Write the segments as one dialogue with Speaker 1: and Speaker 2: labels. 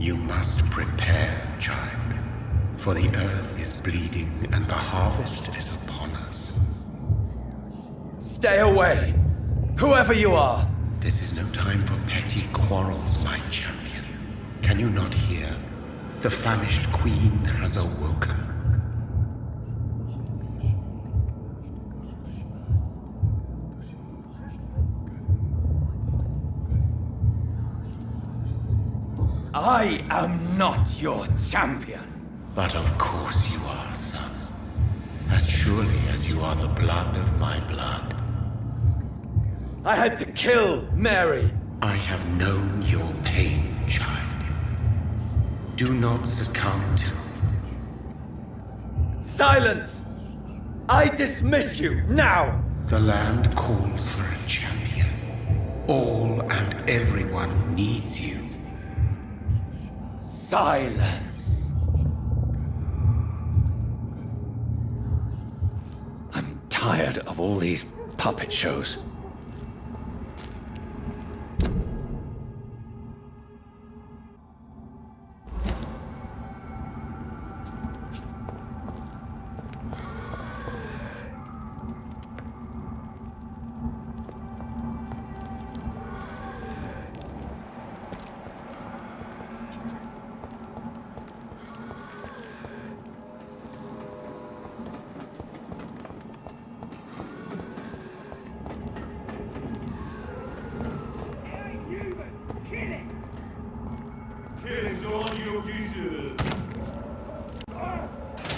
Speaker 1: You must prepare, child, for the earth is bleeding and the harvest is upon us.
Speaker 2: Stay away! Whoever you are!
Speaker 1: This is no time for petty quarrels, my champion. Can you not hear? The famished queen has awoken.
Speaker 2: I am not your champion.
Speaker 1: But of course you are, son. As surely as you are the blood of my blood.
Speaker 2: I had to kill Mary.
Speaker 1: I have known your pain, child. Do not succumb to it.
Speaker 2: Silence! I dismiss you, now!
Speaker 1: The land calls for a champion. All and everyone needs you.
Speaker 2: Silence! I'm tired of all these puppet shows.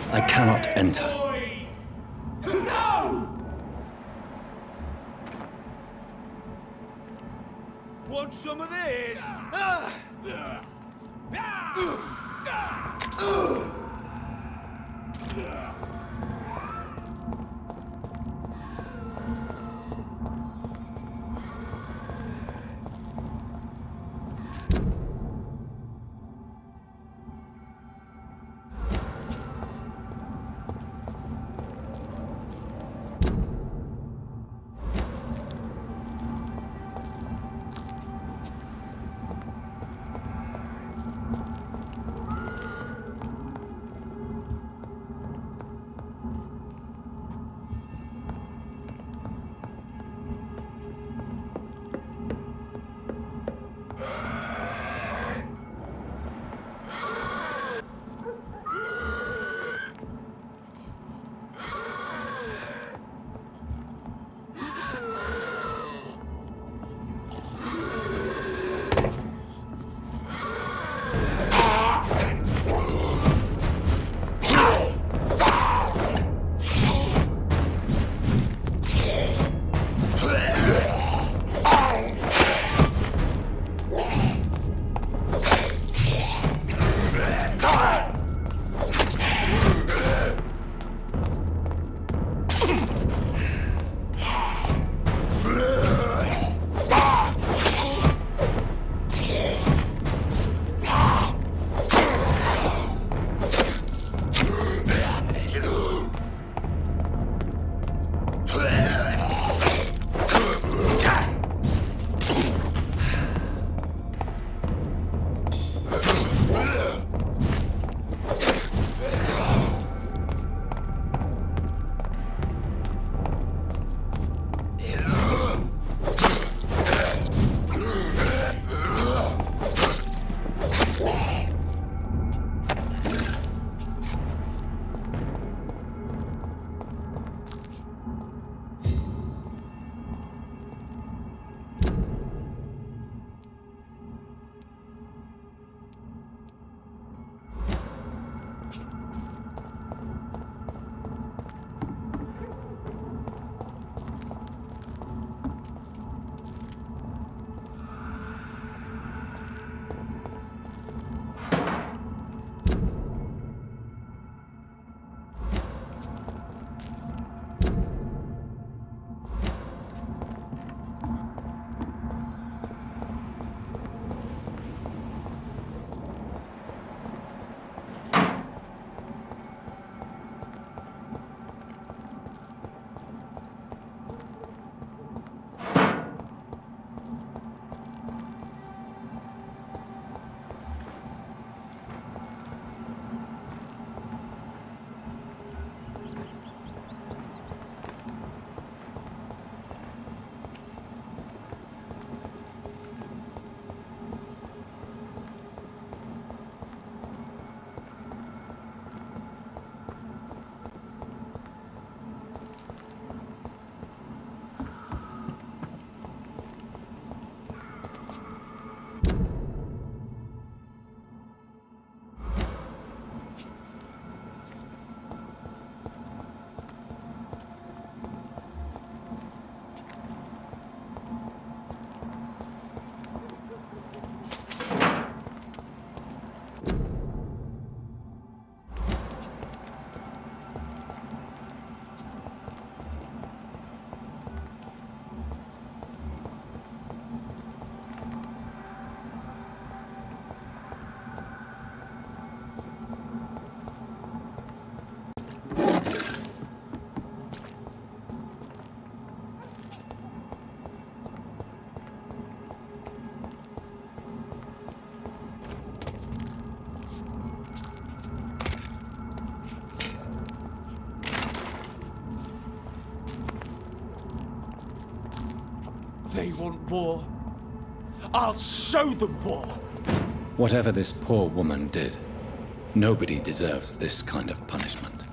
Speaker 2: I cannot enter.
Speaker 3: No! Want some of this? want war. I'll show them war.
Speaker 2: Whatever this poor woman did, nobody deserves this kind of punishment.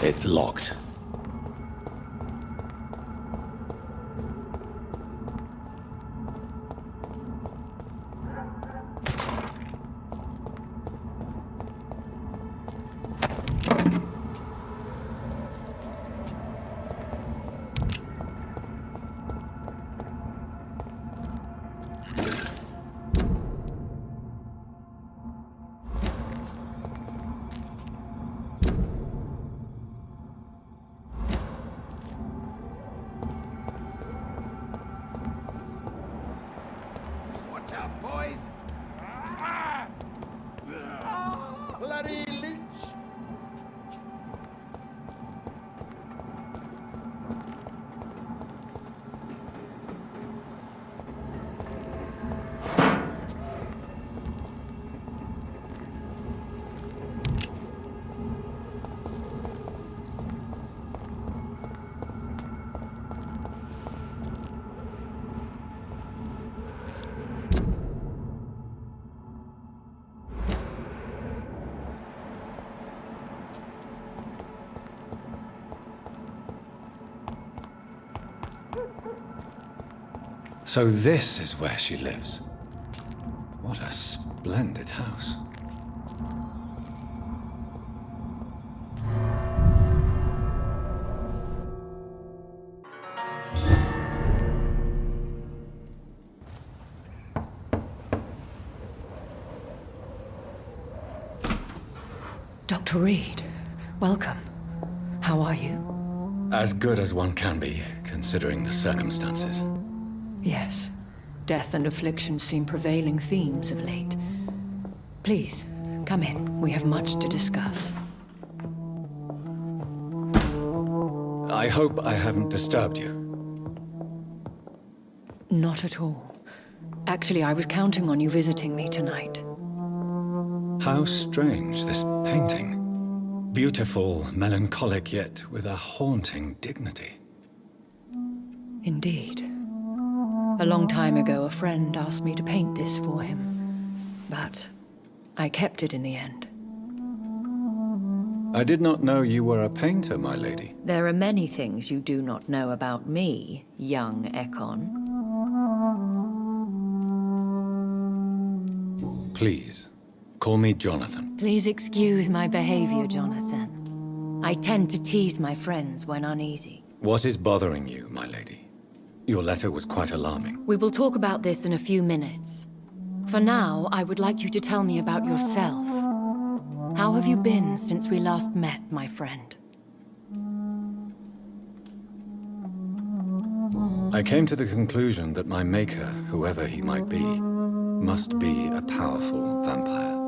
Speaker 2: It's locked.
Speaker 3: Watch out, boys! Bloody leech!
Speaker 2: So this is where she lives. What a splendid house.
Speaker 4: Dr. Reed, welcome. How are you?
Speaker 2: As good as one can be, considering the circumstances.
Speaker 4: Yes. Death and affliction seem prevailing themes of late. Please, come in. We have much to discuss.
Speaker 2: I hope I haven't disturbed you.
Speaker 4: Not at all. Actually, I was counting on you visiting me tonight.
Speaker 2: How strange, this painting. Beautiful, melancholic, yet with a haunting dignity.
Speaker 4: Indeed. A long time ago, a friend asked me to paint this for him, but I kept it in the end.
Speaker 2: I did not know you were a painter, my lady.
Speaker 4: There are many things you do not know about me, young Ekon.
Speaker 2: Please, call me Jonathan.
Speaker 4: Please excuse my behavior, Jonathan. I tend to tease my friends when uneasy.
Speaker 2: What is bothering you, my lady? Your letter was quite alarming.
Speaker 4: We will talk about this in a few minutes. For now, I would like you to tell me about yourself. How have you been since we last met, my friend?
Speaker 2: I came to the conclusion that my maker, whoever he might be, must be a powerful vampire.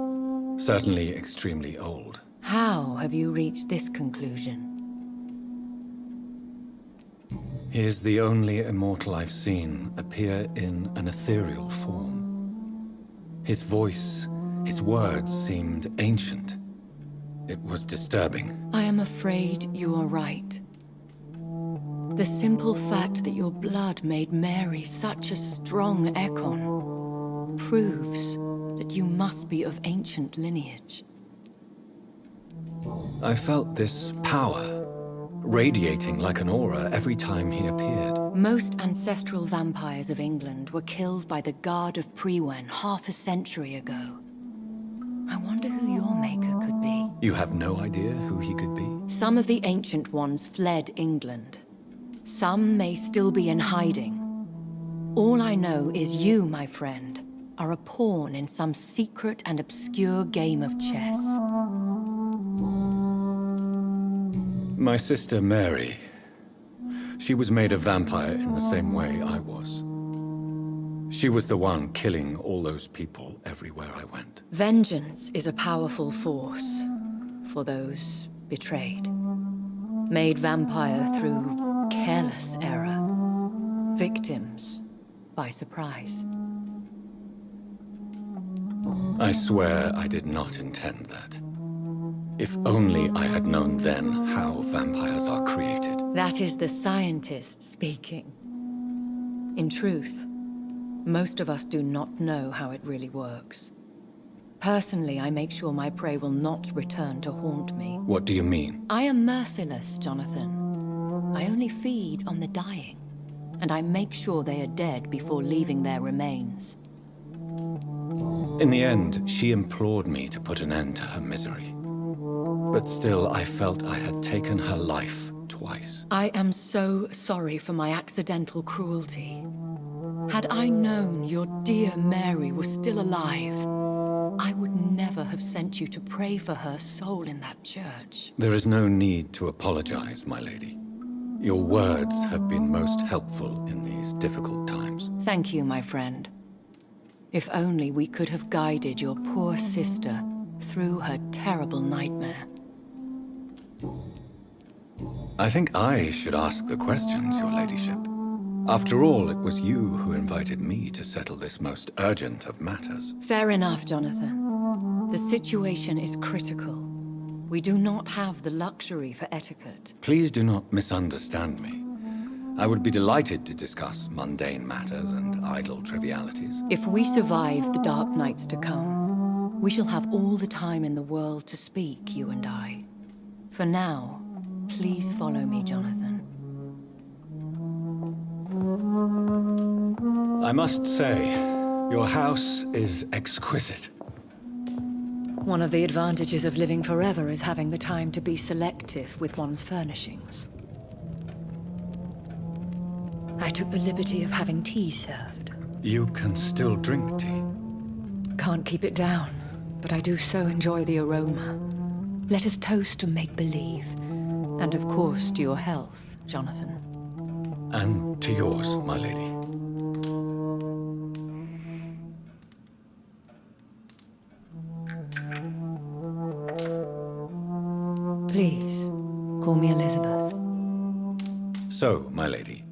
Speaker 2: Certainly extremely old.
Speaker 4: How have you reached this conclusion?
Speaker 2: He is the only immortal I've seen appear in an ethereal form. His voice, his words seemed ancient. It was disturbing.
Speaker 4: I am afraid you are right. The simple fact that your blood made Mary such a strong Ekon proves that you must be of ancient lineage.
Speaker 2: I felt this power, radiating like an aura every time he appeared.
Speaker 4: Most ancestral vampires of England were killed by the Guard of Priwen half a century ago. I wonder who your maker could be.
Speaker 2: You have no idea who he could be?
Speaker 4: Some of the ancient ones fled England. Some may still be in hiding. All I know is you, my friend, are a pawn in some secret and obscure game of chess.
Speaker 2: My sister Mary. She was made a vampire in the same way I was. She was the one killing all those people everywhere I went.
Speaker 4: Vengeance is a powerful force for those betrayed. Made vampire through careless error. Victims by surprise.
Speaker 2: I swear I did not intend that. If only I had known then how vampires are created.
Speaker 4: That is the scientist speaking. In truth, most of us do not know how it really works. Personally, I make sure my prey will not return to haunt me.
Speaker 2: What do you mean?
Speaker 4: I am merciless, Jonathan. I only feed on the dying, and I make sure they are dead before leaving their remains.
Speaker 2: In the end, she implored me to put an end to her misery. But still, I felt I had taken her life twice.
Speaker 4: I am so sorry for my accidental cruelty. Had I known your dear Mary was still alive, I would never have sent you to pray for her soul in that church.
Speaker 2: There is no need to apologize, my lady. Your words have been most helpful in these difficult times.
Speaker 4: Thank you, my friend. If only we could have guided your poor sister through her terrible nightmare.
Speaker 2: I think I should ask the questions, your ladyship. After all, it was you who invited me to settle this most urgent of matters.
Speaker 4: Fair enough, Jonathan. The situation is critical. We do not have the luxury for etiquette.
Speaker 2: Please do not misunderstand me. I would be delighted to discuss mundane matters and idle trivialities.
Speaker 4: If we survive the dark nights to come, we shall have all the time in the world to speak, you and I. For now, please follow me, Jonathan.
Speaker 2: I must say, your house is exquisite.
Speaker 4: One of the advantages of living forever is having the time to be selective with one's furnishings. I took the liberty of having tea served.
Speaker 2: You can still drink tea.
Speaker 4: Can't keep it down, but I do so enjoy the aroma. Let us toast to make-believe. And of course to your health, Jonathan.
Speaker 2: And to yours, my lady.
Speaker 4: Please, call me Elizabeth.
Speaker 2: So, my lady,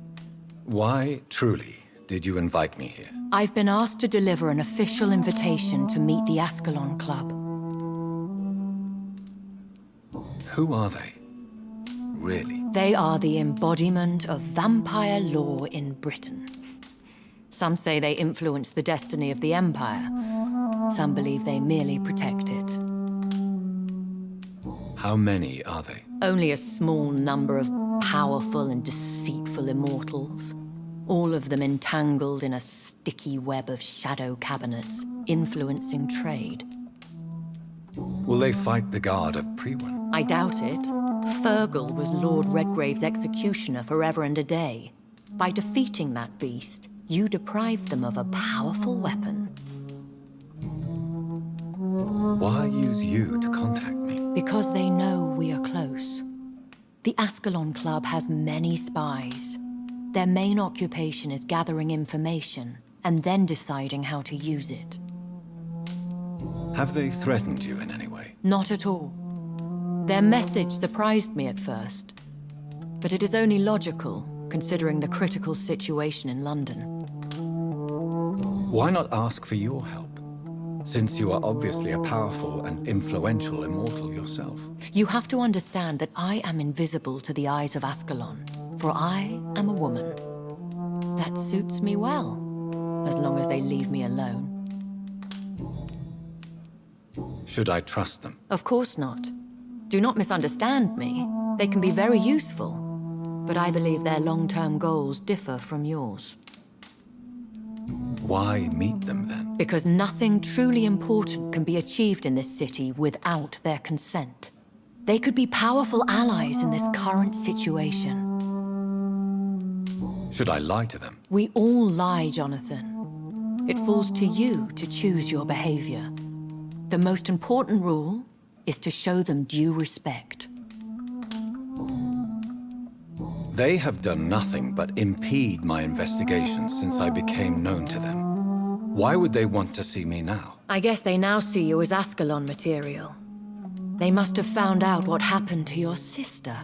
Speaker 2: why, truly, did you invite me here?
Speaker 4: I've been asked to deliver an official invitation to meet the Ascalon Club.
Speaker 2: Who are they? Really?
Speaker 4: They are the embodiment of vampire law in Britain. Some say they influence the destiny of the Empire. Some believe they merely protect it.
Speaker 2: How many are they?
Speaker 4: Only a small number of powerful and deceitful immortals. All of them entangled in a sticky web of shadow cabinets, influencing trade.
Speaker 2: Will they fight the Guard of Priwen?
Speaker 4: I doubt it. Fergal was Lord Redgrave's executioner forever and a day. By defeating that beast, you deprived them of a powerful weapon.
Speaker 2: Why use you to contact me?
Speaker 4: Because they know we are close. The Ascalon Club has many spies. Their main occupation is gathering information and then deciding how to use it.
Speaker 2: Have they threatened you in any way?
Speaker 4: Not at all. Their message surprised me at first, but it is only logical, considering the critical situation in London.
Speaker 2: Why not ask for your help? Since you are obviously a powerful and influential immortal yourself.
Speaker 4: You have to understand that I am invisible to the eyes of Ascalon, for I am a woman. That suits me well, as long as they leave me alone.
Speaker 2: Should I trust them?
Speaker 4: Of course not. Do not misunderstand me. They can be very useful, but I believe their long-term goals differ from yours.
Speaker 2: Why meet them then?
Speaker 4: Because nothing truly important can be achieved in this city without their consent. They could be powerful allies in this current situation.
Speaker 2: Should I lie to them?
Speaker 4: We all lie, Jonathan. It falls to you to choose your behavior. The most important rule is to show them due respect.
Speaker 2: They have done nothing but impede my investigations since I became known to them. Why would they want to see me now?
Speaker 4: I guess they now see you as Ascalon material. They must have found out what happened to your sister.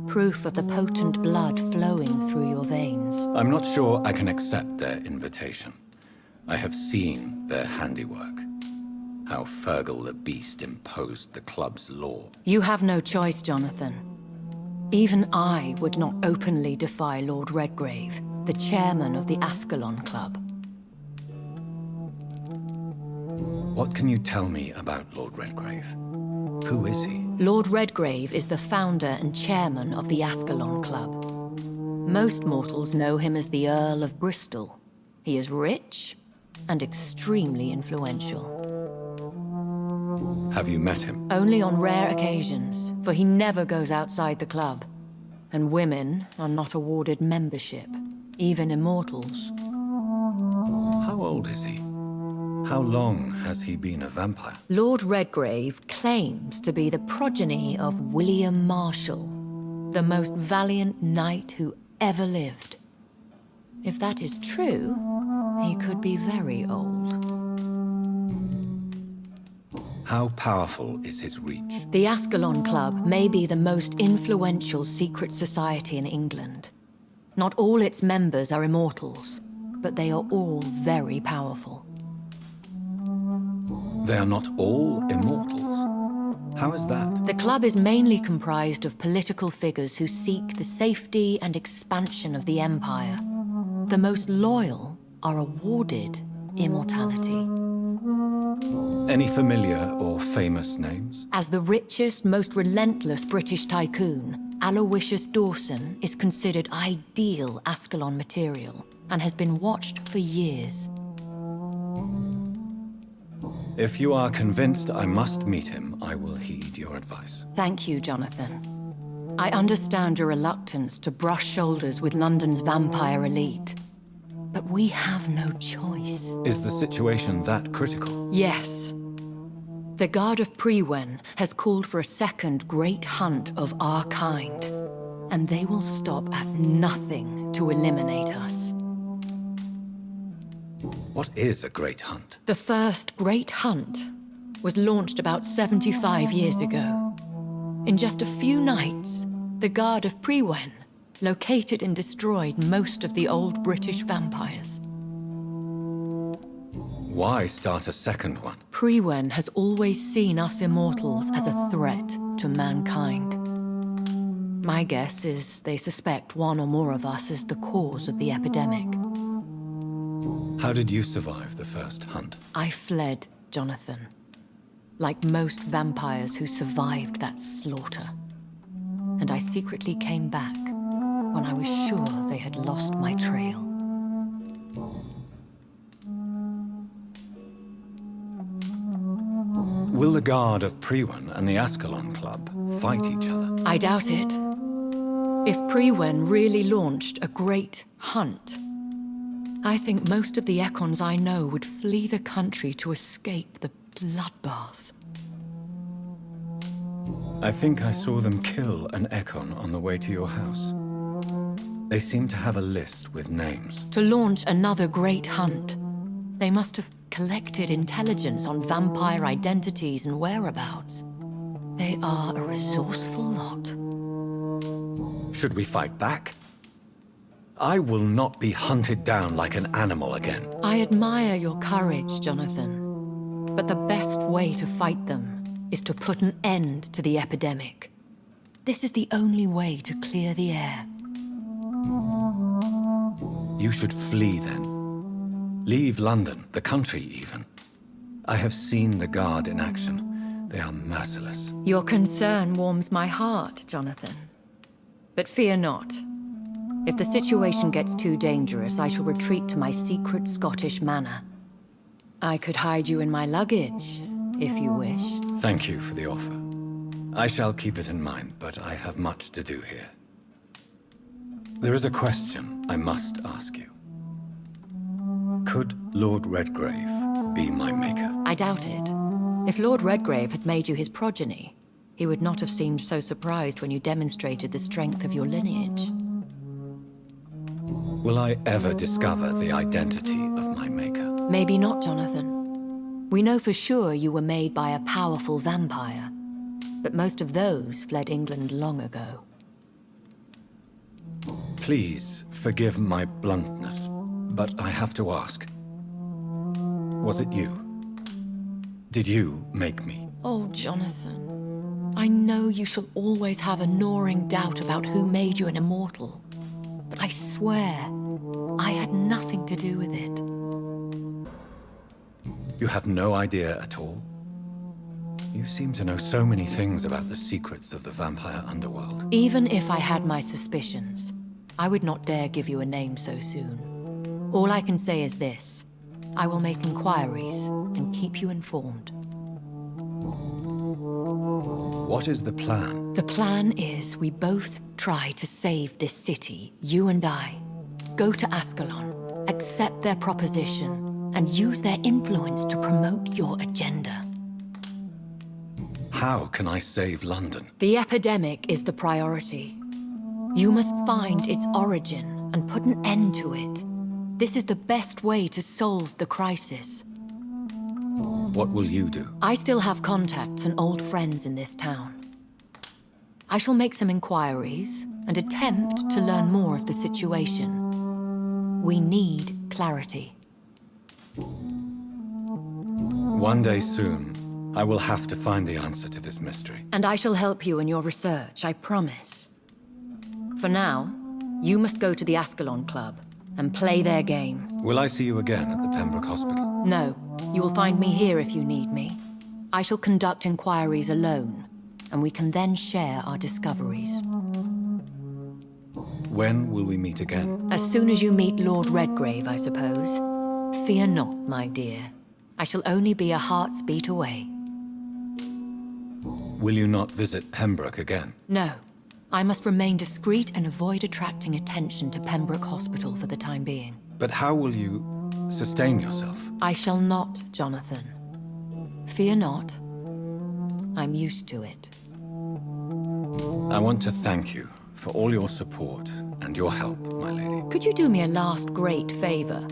Speaker 4: Proof of the potent blood flowing through your veins.
Speaker 2: I'm not sure I can accept their invitation. I have seen their handiwork. How Fergal the Beast imposed the club's law.
Speaker 4: You have no choice, Jonathan. Even I would not openly defy Lord Redgrave, the chairman of the Ascalon Club.
Speaker 2: What can you tell me about Lord Redgrave? Who is he?
Speaker 4: Lord Redgrave is the founder and chairman of the Ascalon Club. Most mortals know him as the Earl of Bristol. He is rich and extremely influential.
Speaker 2: Have you met him?
Speaker 4: Only on rare occasions, for he never goes outside the club. And women are not awarded membership, even immortals.
Speaker 2: How old is he? How long has he been a vampire?
Speaker 4: Lord Redgrave claims to be the progeny of William Marshall, the most valiant knight who ever lived. If that is true, he could be very old.
Speaker 2: How powerful is his reach?
Speaker 4: The Ascalon Club may be the most influential secret society in England. Not all its members are immortals, but they are all very powerful.
Speaker 2: They are not all immortals. How is that?
Speaker 4: The club is mainly comprised of political figures who seek the safety and expansion of the Empire. The most loyal are awarded immortality.
Speaker 2: Any familiar or famous names?
Speaker 4: As the richest, most relentless British tycoon, Aloysius Dawson is considered ideal Ascalon material and has been watched for years.
Speaker 2: If you are convinced I must meet him, I will heed your advice.
Speaker 4: Thank you, Jonathan. I understand your reluctance to brush shoulders with London's vampire elite. But we have no choice.
Speaker 2: Is the situation that critical?
Speaker 4: Yes. The Guard of Prewen has called for a second great hunt of our kind, and they will stop at nothing to eliminate us.
Speaker 2: What is a great hunt?
Speaker 4: The first great hunt was launched about 75 years ago. In just a few nights, the Guard of Prewen located and destroyed most of the old British vampires.
Speaker 2: Why start a second one?
Speaker 4: Prewen has always seen us immortals as a threat to mankind. My guess is they suspect one or more of us is the cause of the epidemic.
Speaker 2: How did you survive the first hunt?
Speaker 4: I fled, Jonathan. Like most vampires who survived that slaughter. And I secretly came back when I was sure they had lost my trail.
Speaker 2: Will the Guard of Prewen and the Ascalon Club fight each other?
Speaker 4: I doubt it. If Prewen really launched a great hunt, I think most of the Econs I know would flee the country to escape the bloodbath. I
Speaker 2: think I saw them kill an Econ on the way to your house. They seem to have a list with names.
Speaker 4: To launch another great hunt. They must have collected intelligence on vampire identities and whereabouts. They are a resourceful lot.
Speaker 2: Should we fight back? I will not be hunted down like an animal again.
Speaker 4: I admire your courage, Jonathan. But the best way to fight them is to put an end to the epidemic. This is the only way to clear the air.
Speaker 2: You should flee then. Leave London, the country even. I have seen the Guard in action. They are merciless.
Speaker 4: Your concern warms my heart, Jonathan. But fear not. If the situation gets too dangerous, I shall retreat to my secret Scottish manor. I could hide you in my luggage, if you wish.
Speaker 2: Thank you for the offer. I shall keep it in mind, but I have much to do here. There is a question I must ask you. Could Lord Redgrave be my maker?
Speaker 4: I doubt it. If Lord Redgrave had made you his progeny, he would not have seemed so surprised when you demonstrated the strength of your lineage.
Speaker 2: Will I ever discover the identity of my maker?
Speaker 4: Maybe not, Jonathan. We know for sure you were made by a powerful vampire, but most of those fled England long ago.
Speaker 2: Please forgive my bluntness, but I have to ask. Was it you? Did you make me?
Speaker 4: Oh, Jonathan. I know you shall always have a gnawing doubt about who made you an immortal. But I swear, I had nothing to do with it.
Speaker 2: You have no idea at all? You seem to know so many things about the secrets of the vampire underworld.
Speaker 4: Even if I had my suspicions, I would not dare give you a name so soon. All I can say is this. I will make inquiries and keep you informed.
Speaker 2: What is the plan?
Speaker 4: The plan is we both try to save this city, you and I. Go to Ascalon, accept their proposition, and use their influence to promote your agenda.
Speaker 2: How can I save London?
Speaker 4: The epidemic is the priority. You must find its origin and put an end to it. This is the best way to solve the crisis.
Speaker 2: What will you do?
Speaker 4: I still have contacts and old friends in this town. I shall make some inquiries and attempt to learn more of the situation. We need clarity.
Speaker 2: One day soon, I will have to find the answer to this mystery.
Speaker 4: And I shall help you in your research, I promise. For now, you must go to the Ascalon Club and play their game.
Speaker 2: Will I see you again at the Pembroke Hospital?
Speaker 4: No, you will find me here if you need me. I shall conduct inquiries alone, and we can then share our discoveries.
Speaker 2: When will we meet again?
Speaker 4: As soon as you meet Lord Redgrave, I suppose. Fear not, my dear. I shall only be a heart's beat away.
Speaker 2: Will you not visit Pembroke again?
Speaker 4: No. I must remain discreet and avoid attracting attention to Pembroke Hospital for the time being.
Speaker 2: But how will you sustain yourself?
Speaker 4: I shall not, Jonathan. Fear not. I'm used to it.
Speaker 2: I want to thank you for all your support and your help, my lady.
Speaker 4: Could you do me a last great favor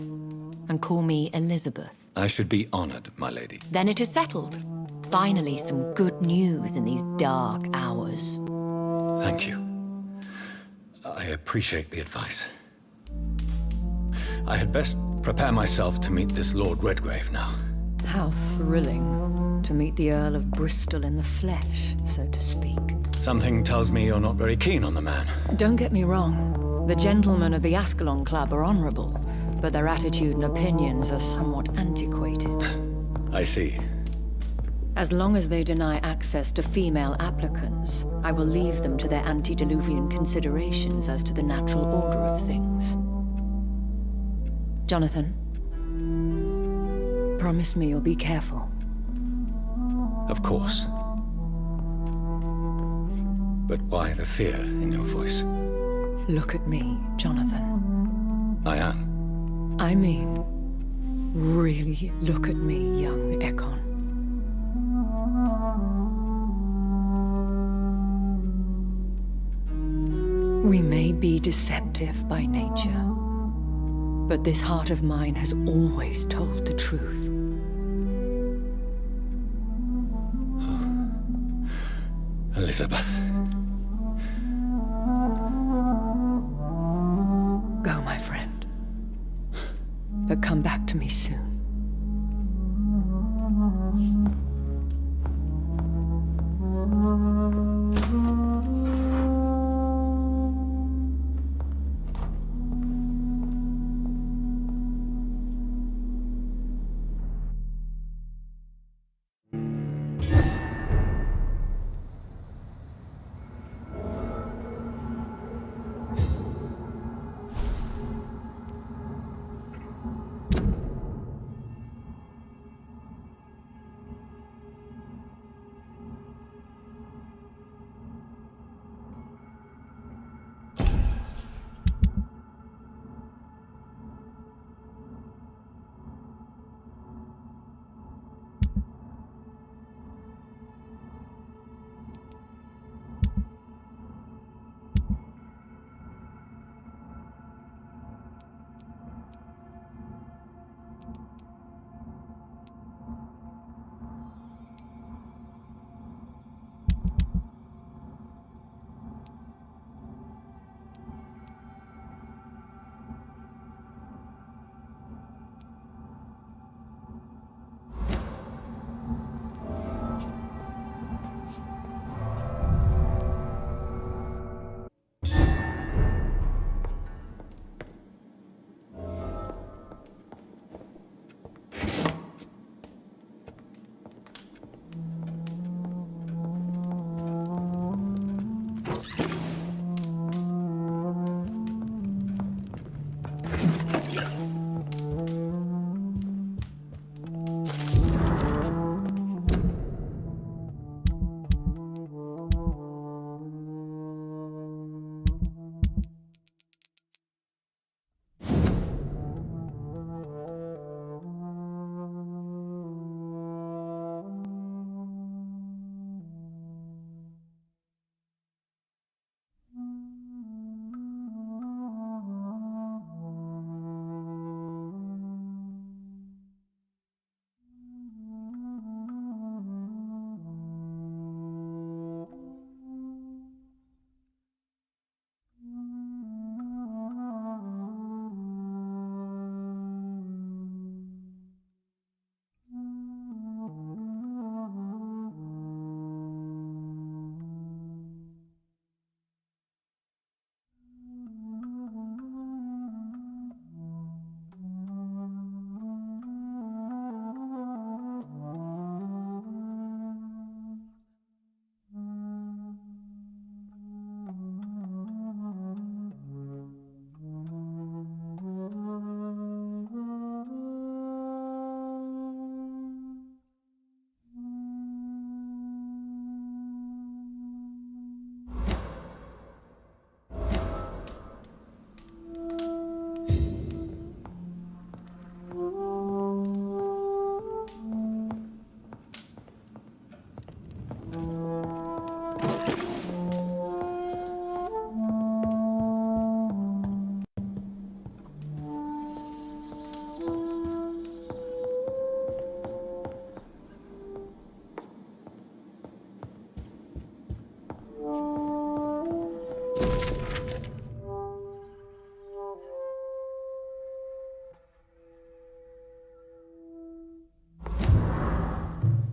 Speaker 4: and call me Elizabeth?
Speaker 2: I should be honored, my lady.
Speaker 4: Then it is settled. Finally, some good news in these dark hours.
Speaker 2: Thank you. I appreciate the advice. I had best prepare myself to meet this Lord Redgrave now.
Speaker 4: How thrilling to meet the Earl of Bristol in the flesh, so to speak.
Speaker 2: Something tells me you're not very keen on the man.
Speaker 4: Don't get me wrong. The gentlemen of the Ascalon Club are honorable, but their attitude and opinions are somewhat antiquated.
Speaker 2: I see.
Speaker 4: As long as they deny access to female applicants, I will leave them to their antediluvian considerations as to the natural order of things. Jonathan, promise me you'll be careful.
Speaker 2: Of course. But why the fear in your voice?
Speaker 4: Look at me, Jonathan.
Speaker 2: I am.
Speaker 4: I mean, really look at me, young Ekon. We may be deceptive by nature, but this heart of mine has always told the truth.
Speaker 2: Elizabeth.
Speaker 4: Go, my friend. But come back to me soon.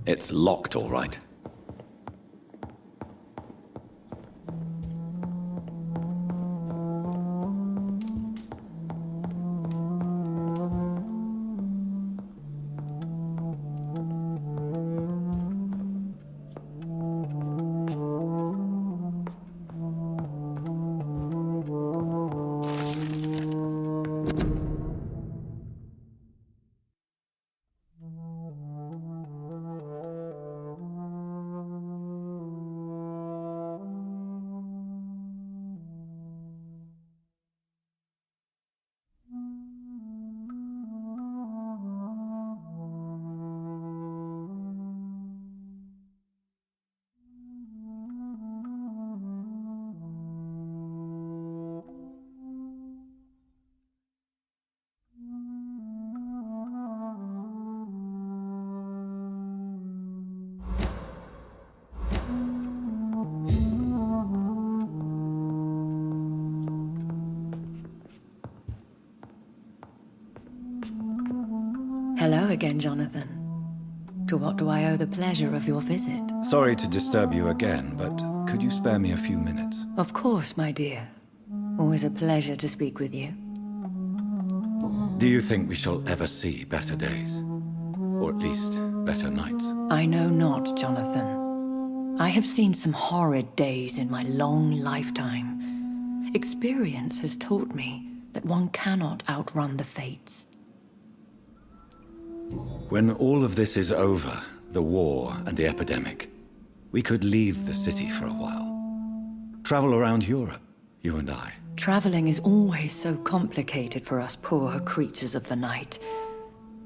Speaker 5: It's locked, all right.
Speaker 4: again, Jonathan. To what do I owe the pleasure of your visit?
Speaker 2: Sorry to disturb you again, but could you spare me a few minutes?
Speaker 4: Of course, my dear. Always a pleasure to speak with you.
Speaker 2: Do you think we shall ever see better days? Or at least, better nights?
Speaker 4: I know not, Jonathan. I have seen some horrid days in my long lifetime. Experience has taught me that one cannot outrun the fates.
Speaker 2: When all of this is over, the war and the epidemic, we could leave the city for a while. Travel around Europe, you and I.
Speaker 4: Traveling is always so complicated for us poor creatures of the night.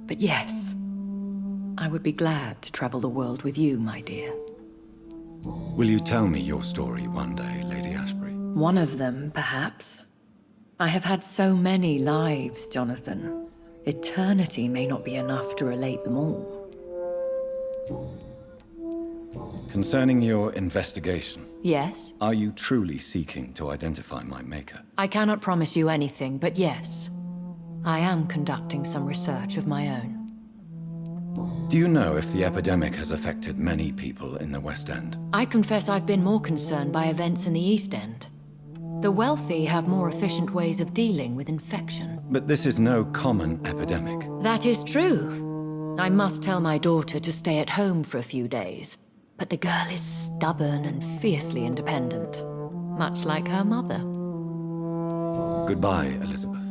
Speaker 4: But yes, I would be glad to travel the world with you, my dear.
Speaker 2: Will you tell me your story one day, Lady Ashbury?
Speaker 4: One of them, perhaps. I have had so many lives, Jonathan. Eternity may not be enough to relate them all.
Speaker 2: Concerning your investigation,
Speaker 4: Yes?
Speaker 2: are you truly seeking to identify my maker?
Speaker 4: I cannot promise you anything, but yes. I am conducting some research of my own.
Speaker 2: Do you know if the epidemic has affected many people in the West End?
Speaker 4: I confess I've been more concerned by events in the East End. The wealthy have more efficient ways of dealing with infection.
Speaker 2: But this is no common epidemic.
Speaker 4: That is true. I must tell my daughter to stay at home for a few days. But the girl is stubborn and fiercely independent, much like her mother.
Speaker 2: Goodbye, Elizabeth.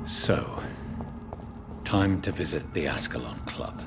Speaker 2: So, time to visit the Ascalon Club.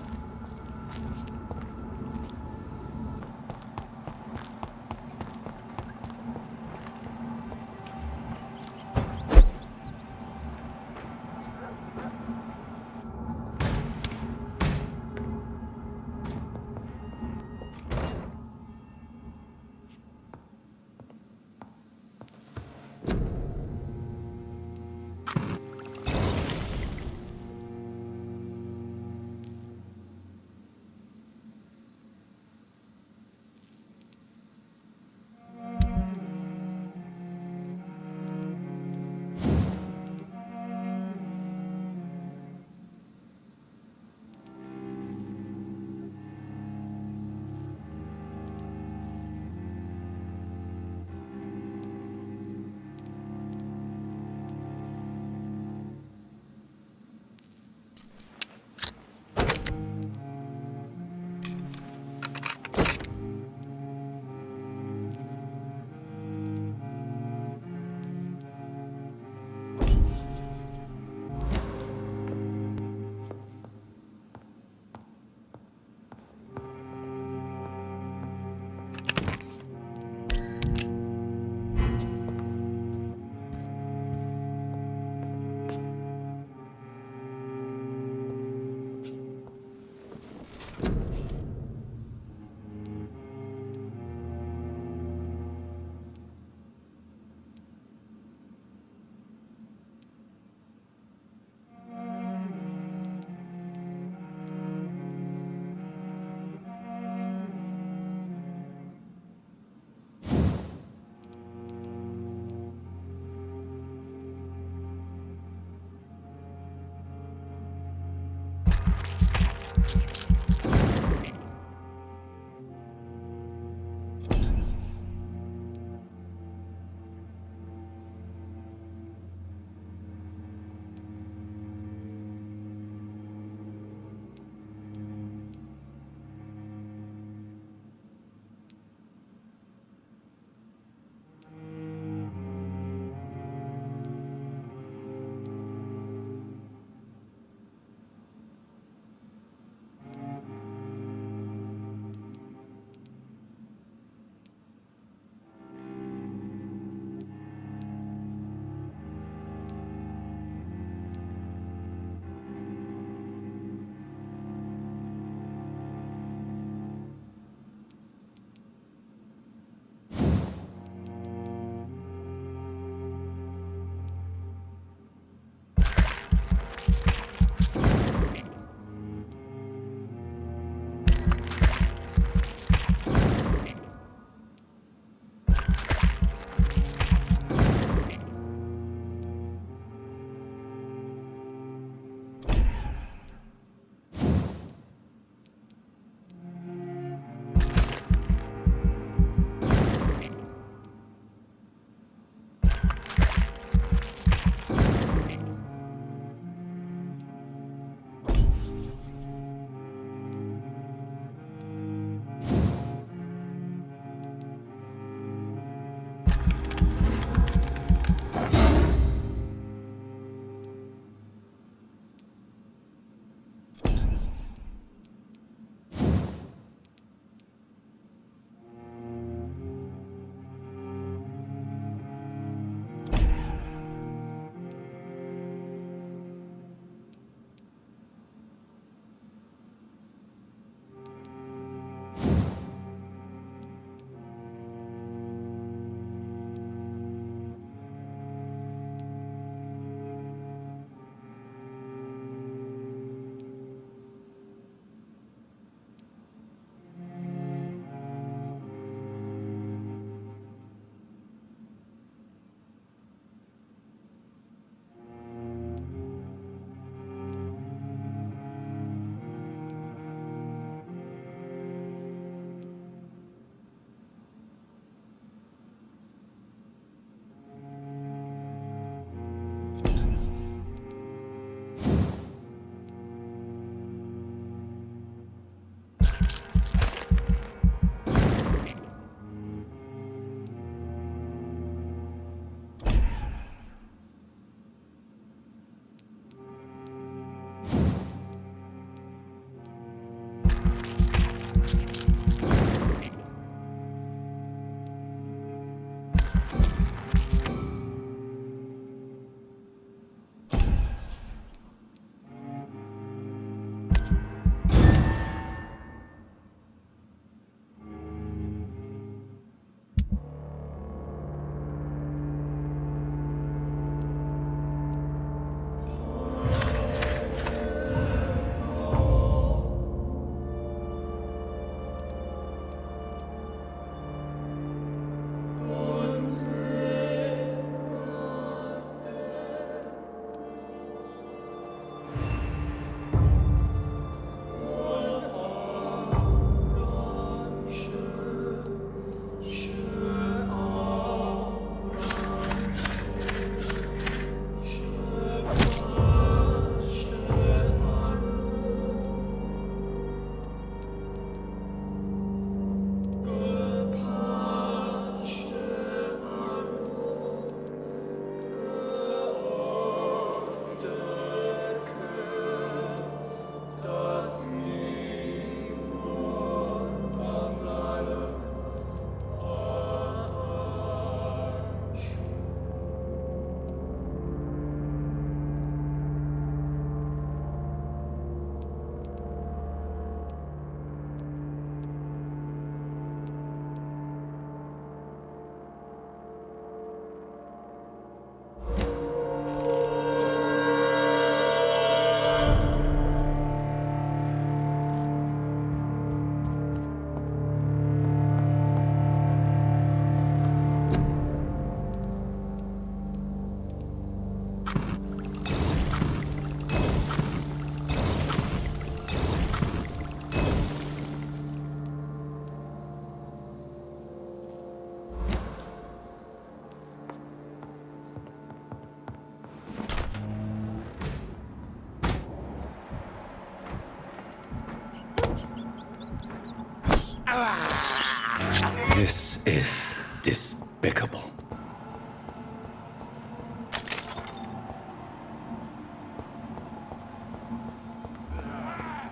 Speaker 5: This is despicable.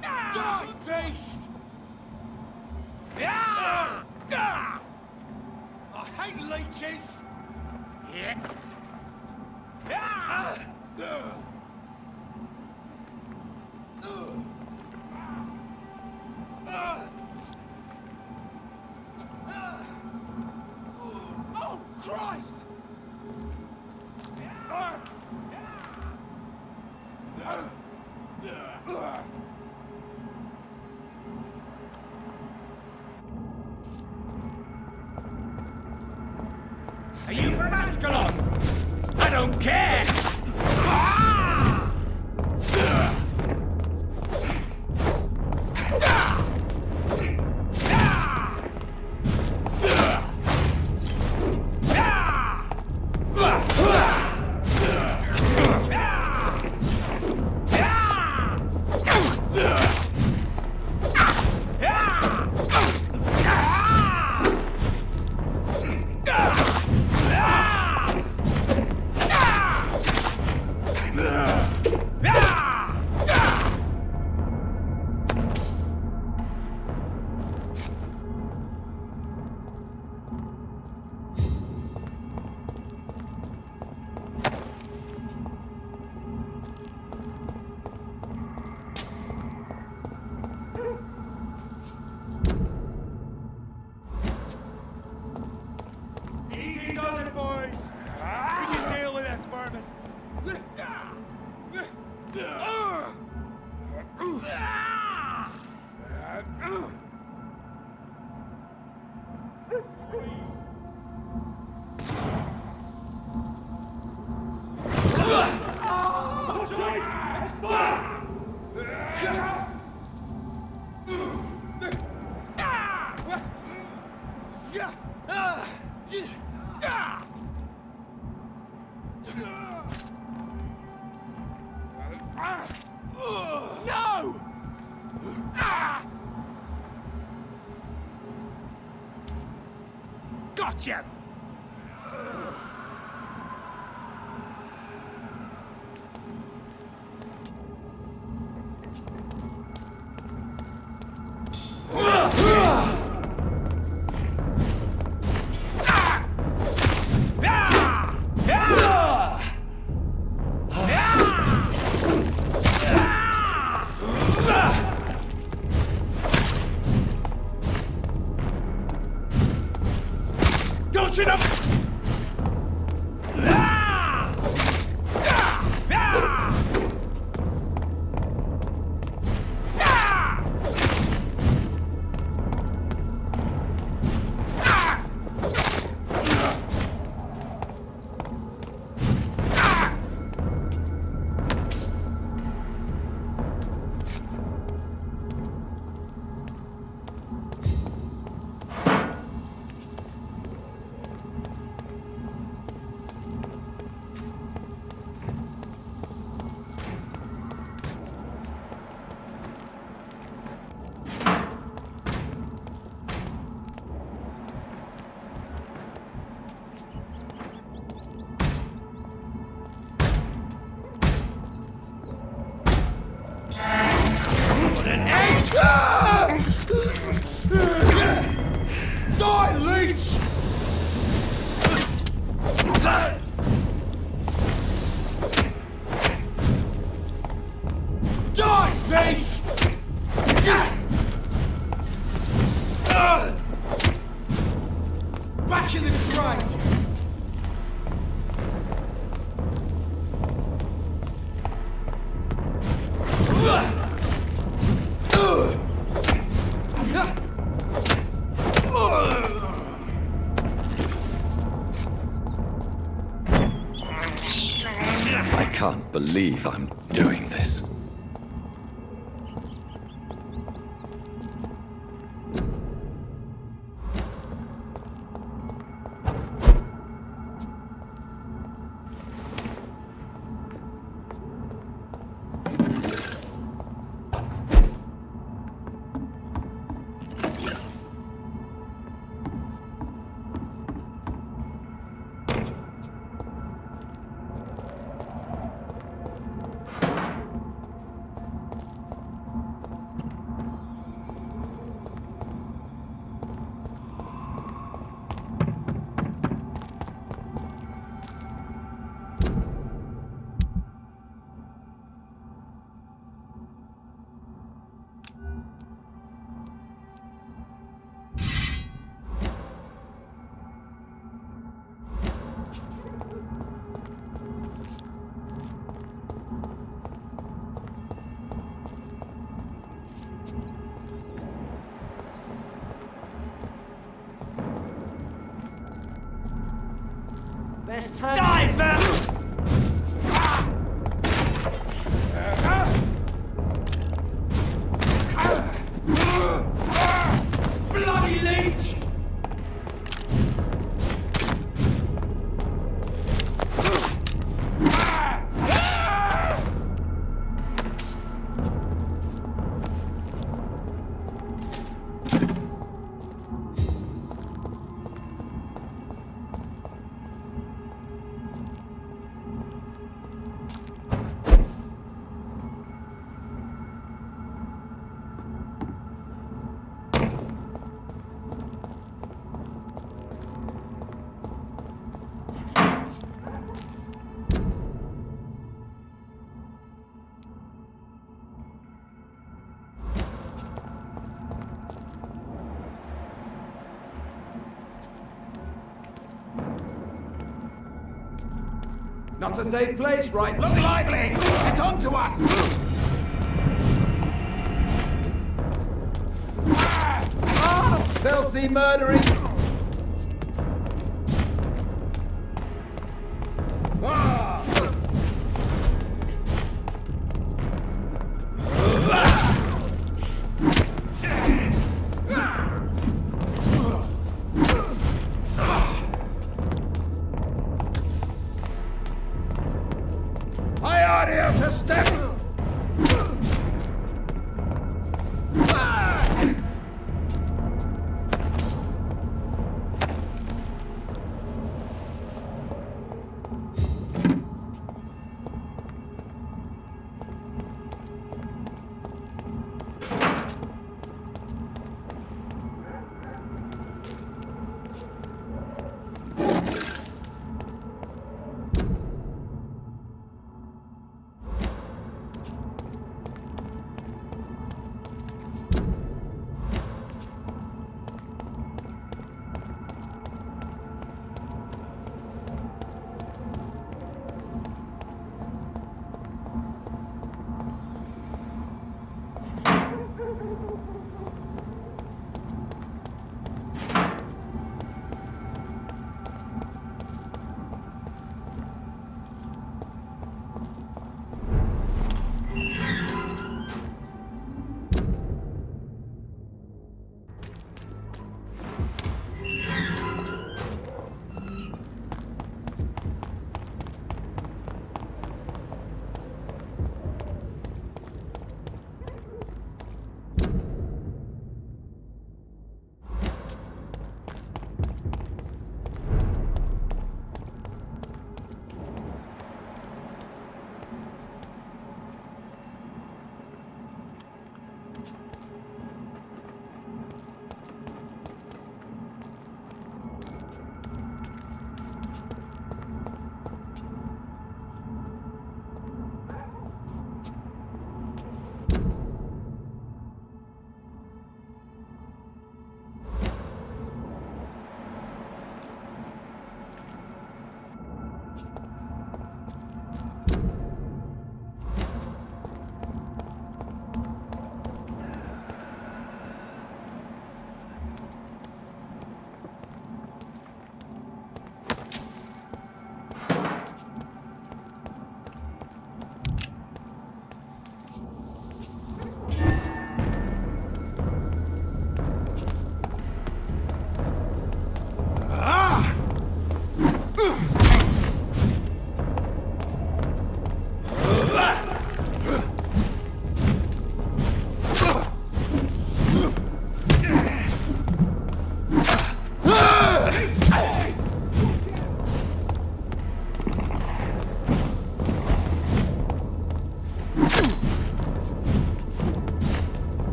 Speaker 3: Die, beast! I hate leeches! Oh, Christ! Are you from Ascalon? I don't care! Easy does it, boys! We can deal with this, vermin! It's fast! No! Gotcha! Don't you know? Die, leech! Die, beast! Back in the grind!
Speaker 5: I can't believe I'm doing this.
Speaker 3: Best turn. Die, Vamp! Bloody leech!
Speaker 6: Not a safe place, right? Look lively! It's on to us! Filthy murdering! I order you to step!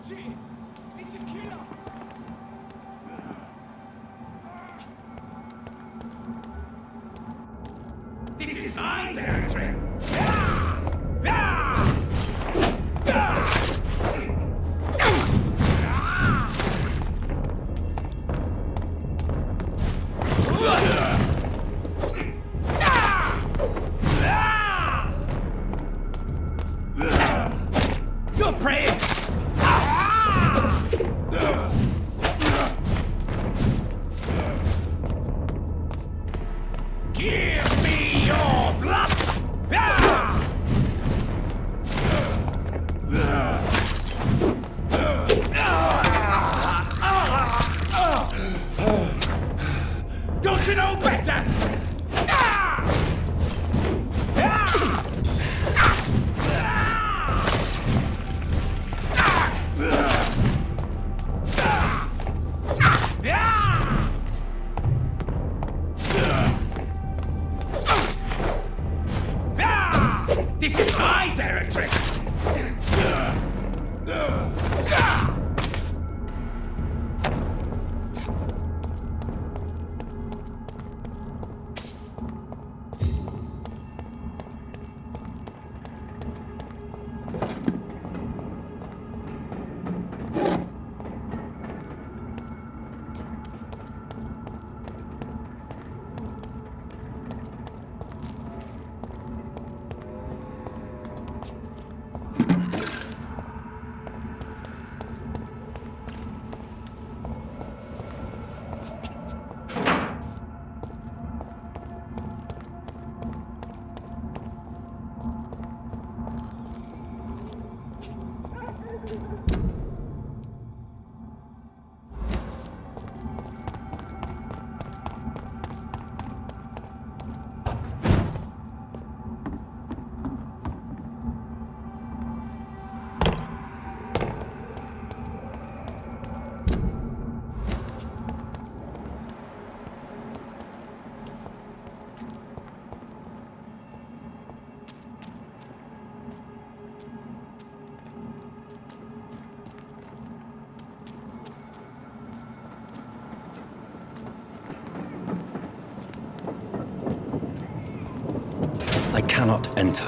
Speaker 3: Shit! It's a killer! This is my territory! You're praying! Give me your blood! Don't you know better? This is my territory!
Speaker 5: I cannot enter.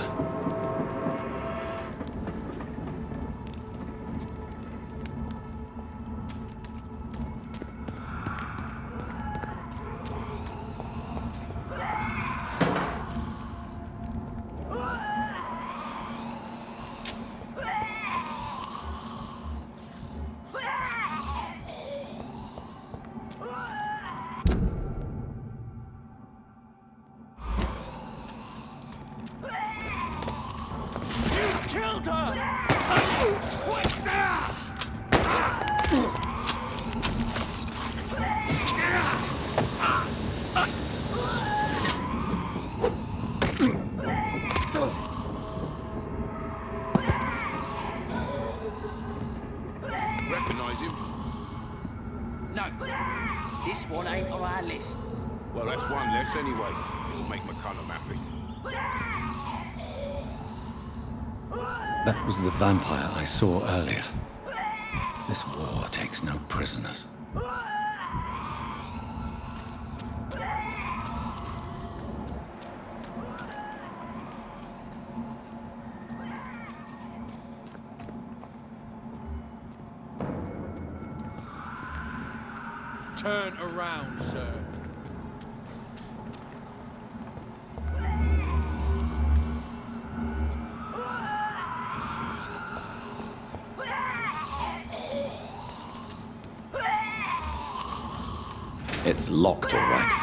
Speaker 3: Killed her!
Speaker 7: Recognize him?
Speaker 6: No, this one ain't on our list.
Speaker 7: Well, that's one less anyway. It'll make McCullum happy.
Speaker 2: That was the vampire I saw earlier. This war takes no prisoners.
Speaker 3: Turn around, sir.
Speaker 2: It's locked, all right.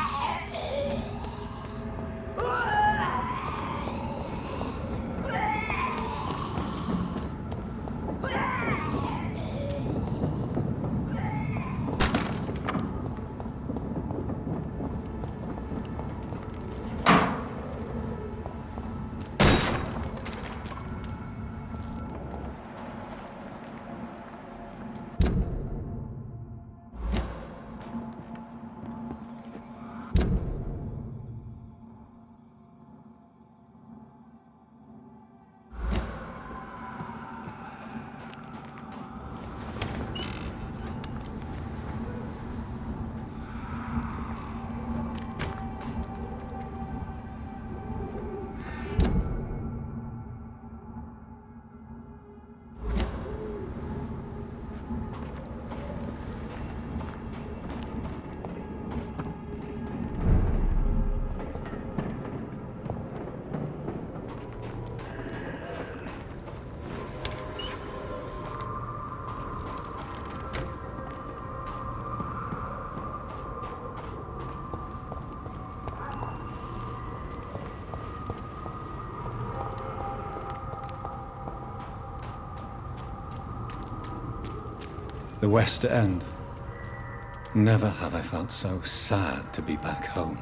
Speaker 2: The West End. Never have I felt so sad to be back home.